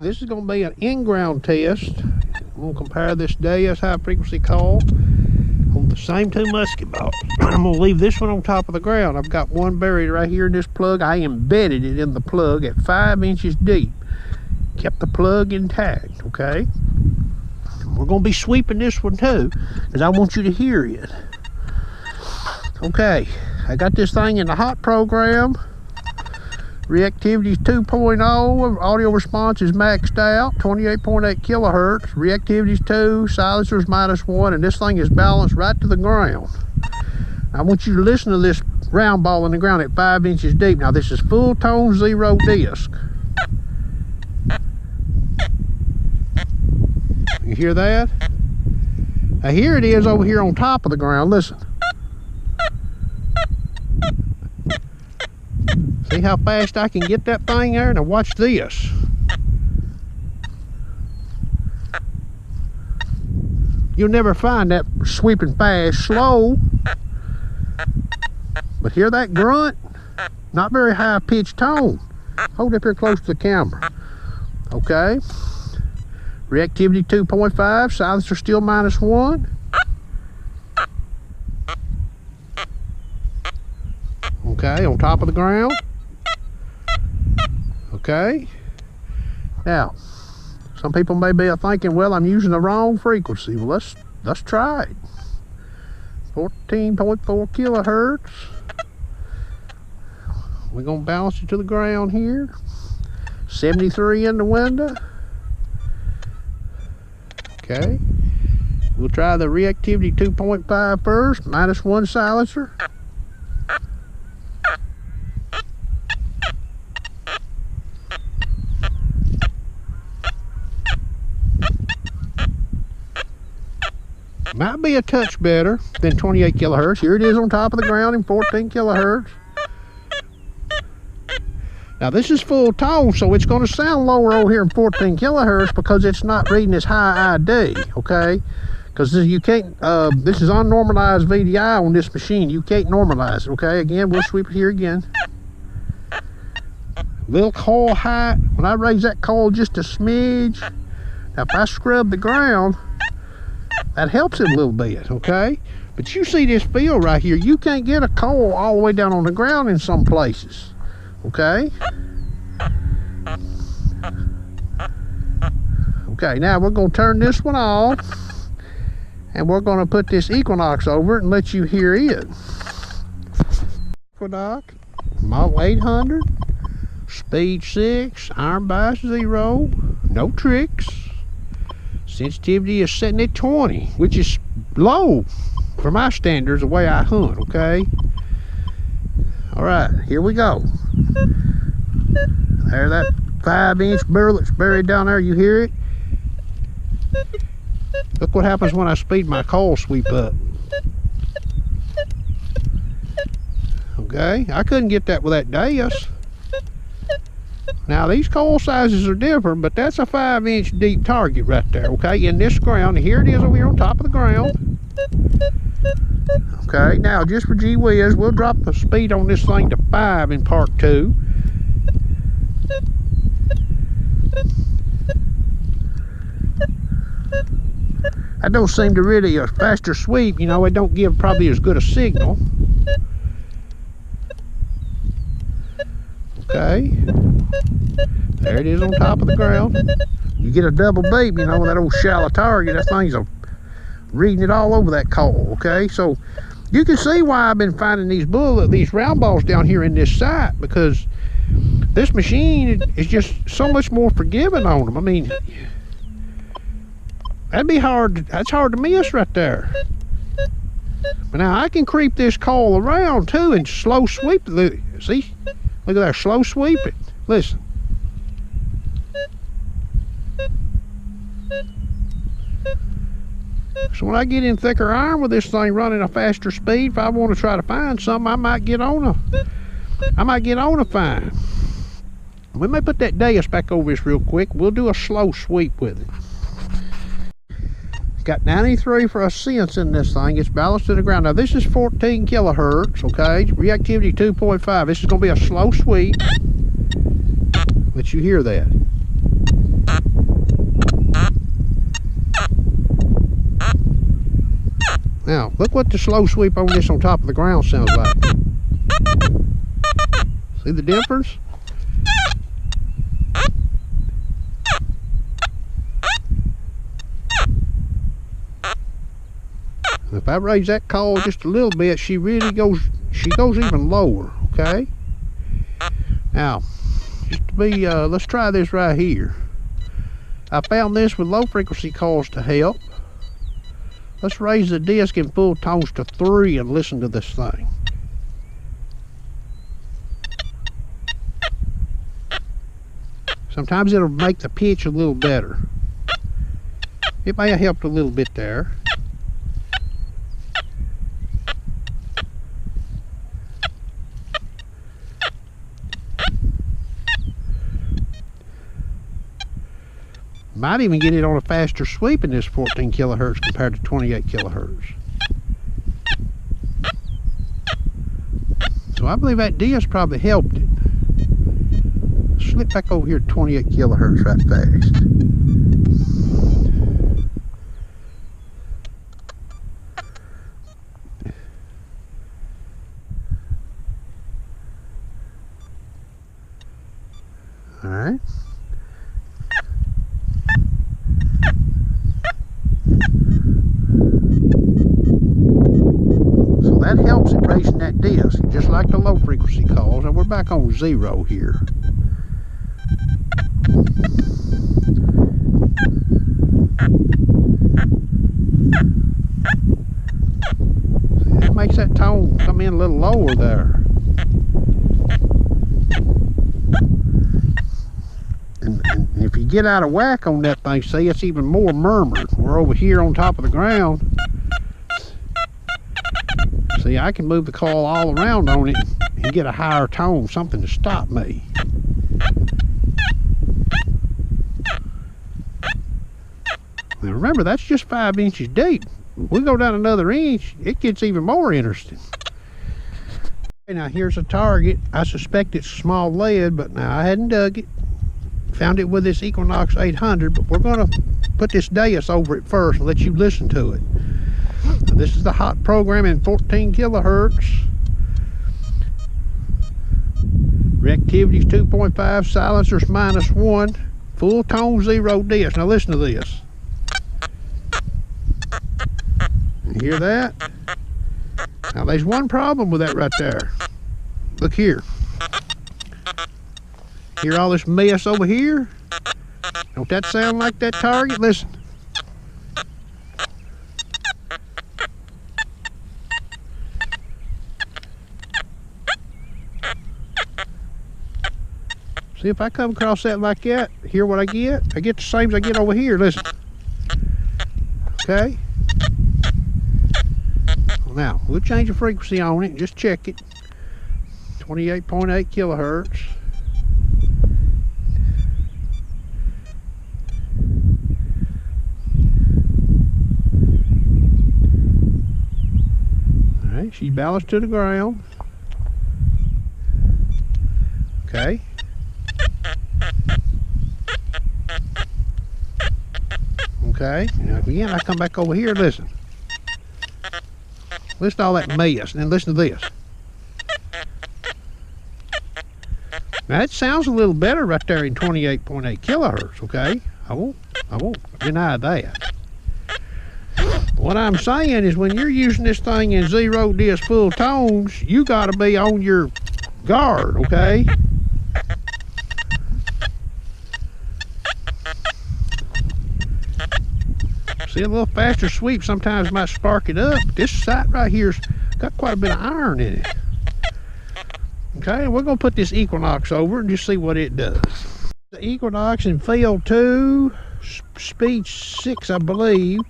This is going to be an in-ground test. I'm going to compare this Deus high frequency call on the same two musket balls. I'm going to leave this one on top of the ground. I've got one buried right here in this plug. I embedded it in the plug at 5 inches deep. Kept the plug intact, okay? We're going to be sweeping this one too, because I want you to hear it. Okay, I got this thing in the hot program. Reactivity is 2.0, audio response is maxed out, 28.8 kilohertz. Reactivity is 2, silencers -1, and this thing is balanced right to the ground. I want you to listen to this round ball in the ground at 5 inches deep. Now this is full tone 0 disc. You hear that? Now here it is over here on top of the ground. Listen. See how fast I can get that thing there? Now watch this. You'll never find that sweeping fast slow. But hear that grunt? Not very high pitched tone. Hold it up here close to the camera. Okay. Reactivity 2.5, silencer still -1. Okay, on top of the ground. Okay. Now, some people may be thinking, well, I'm using the wrong frequency. Well, let's try it. 14.4 kilohertz. We're gonna balance it to the ground here. 73 in the window. Okay. We'll try the reactivity 2.5 first, -1 silencer. Might be a touch better than 28 kilohertz. Here it is on top of the ground in 14 kilohertz. Now this is full tone, so it's going to sound lower over here in 14 kilohertz because it's not reading as high ID, okay? Because you can't, this is unnormalized VDI on this machine. You can't normalize it, okay? Again, we'll sweep it here again. Little coil height. When I raise that coil just a smidge, now if I scrub the ground, that helps it a little bit, okay? But you see this field right here, you can't get a coil all the way down on the ground in some places, okay? Okay, now we're going to turn this one off, and we're going to put this Equinox over it and let you hear it. Equinox, model 800, speed 6, iron bias 0, no tricks. Sensitivity is setting at 20, which is low for my standards, the way I hunt, okay? All right, here we go. There, that 5-inch burlet's buried down there, you hear it? Look what happens when I speed my coil sweep up. Okay, I couldn't get that with that Deus. Now these coil sizes are different, but that's a 5-inch deep target right there, okay, in this ground. And here it is over here on top of the ground. Okay, now just for gee whiz, we'll drop the speed on this thing to 5 in part 2. That don't seem to really a faster sweep, you know, it don't give probably as good a signal. Okay. There it is on top of the ground. You get a double beep, you know, that old shallow target, that thing's reading it all over that coil, okay? So you can see why I've been finding these round balls down here in this site, because this machine is just so much more forgiving on them. I mean, that's hard to miss right there. But now I can creep this coil around too and slow sweep it. See? Look at that, slow sweep it. Listen. So when I get in thicker iron with this thing running a faster speed, if I want to try to find something, I might get on a fine. We may put that Deus back over this real quick. We'll do a slow sweep with it. It's got 93 for a sense in this thing. It's balanced to the ground. Now this is 14 kilohertz, okay? Reactivity 2.5. This is going to be a slow sweep. Let you hear that. Now, look what the slow sweep on this on top of the ground sounds like. See the difference? If I raise that call just a little bit, she goes even lower, okay? Now, just to be, let's try this right here. I found this with low frequency calls to help. Let's raise the disc in full tones to 3 and listen to this thing. Sometimes it'll make the pitch a little better. It may have helped a little bit there. Might even get it on a faster sweep in this 14 kilohertz compared to 28 kilohertz. So I believe that disc probably helped it. Slip back over here to 28 kilohertz right fast. All right. So that helps it raising that disc, just like the low frequency calls. And we're back on 0 here. See, that makes that tone come in a little lower there. And if you get out of whack on that thing, see, it's even more murmured. We're over here on top of the ground. See, I can move the call all around on it and get a higher tone, something to stop me. Now remember, that's just 5 inches deep. If we go down another inch, it gets even more interesting. Now here's a target. I suspect it's small lead, but now I hadn't dug it. Found it with this Equinox 800, but we're going to put this Deus over it first and let you listen to it. Now, this is the hot program in 14 kilohertz. Reactivity's 2.5, silencer's -1, full tone 0 disc. Now listen to this. You hear that? Now there's one problem with that right there. Look here. Hear all this mess over here? Don't that sound like that target? Listen. See, if I come across that like that, hear what I get? I get the same as I get over here. Listen. Okay? Now, we'll change the frequency on it and just check it. 28.8 kilohertz. Alright, she's balanced to the ground. Okay. Okay, now again I come back over here, listen. Listen to all that mess, and then listen to this. Now it sounds a little better right there in 28.8 kilohertz, okay? I won't deny that. What I'm saying is when you're using this thing in 0 disc full tones, you gotta be on your guard, okay? See, a little faster sweep sometimes might spark it up. This sight right here's got quite a bit of iron in it. Okay, we're gonna put this Equinox over and just see what it does. The Equinox in field 2, speed 6, I believe.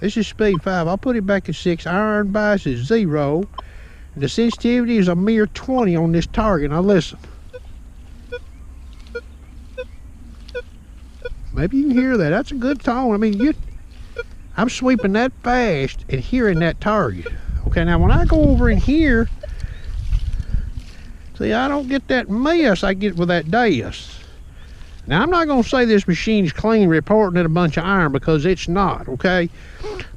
This is speed 5. I'll put it back at 6. Iron bias is 0. And the sensitivity is a mere 20 on this target. Now listen. Maybe you can hear that. That's a good tone. I mean, I'm sweeping that fast and hearing that target. Okay, now when I go over in here, see, I don't get that mess I get with that Deus. Now, I'm not going to say this machine is clean reporting at a bunch of iron, because it's not, okay?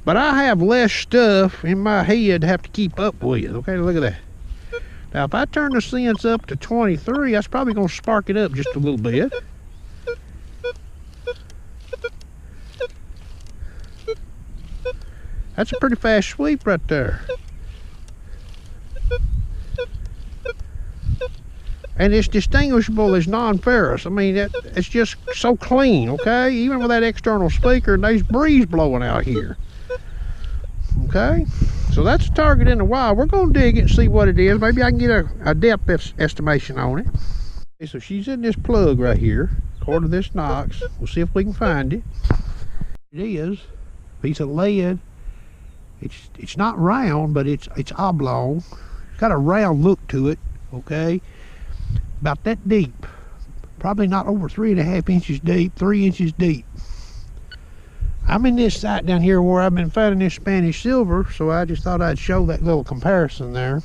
But I have less stuff in my head to have to keep up with. Okay, look at that. Now, if I turn the sense up to 23, that's probably going to spark it up just a little bit. That's a pretty fast sweep right there. And it's distinguishable as non-ferrous. I mean, it's just so clean, okay? Even with that external speaker, there's breeze blowing out here. Okay? So that's a target in the wild. We're going to dig it and see what it is. Maybe I can get a depth estimation on it. Okay, so she's in this plug right here, according to this Knox. We'll see if we can find it. It is a piece of lead. It's not round, but it's oblong. It's got a round look to it, okay? About that deep. Probably not over 3.5 inches deep, 3 inches deep. I'm in this site down here where I've been finding this Spanish silver, so I just thought I'd show that little comparison there.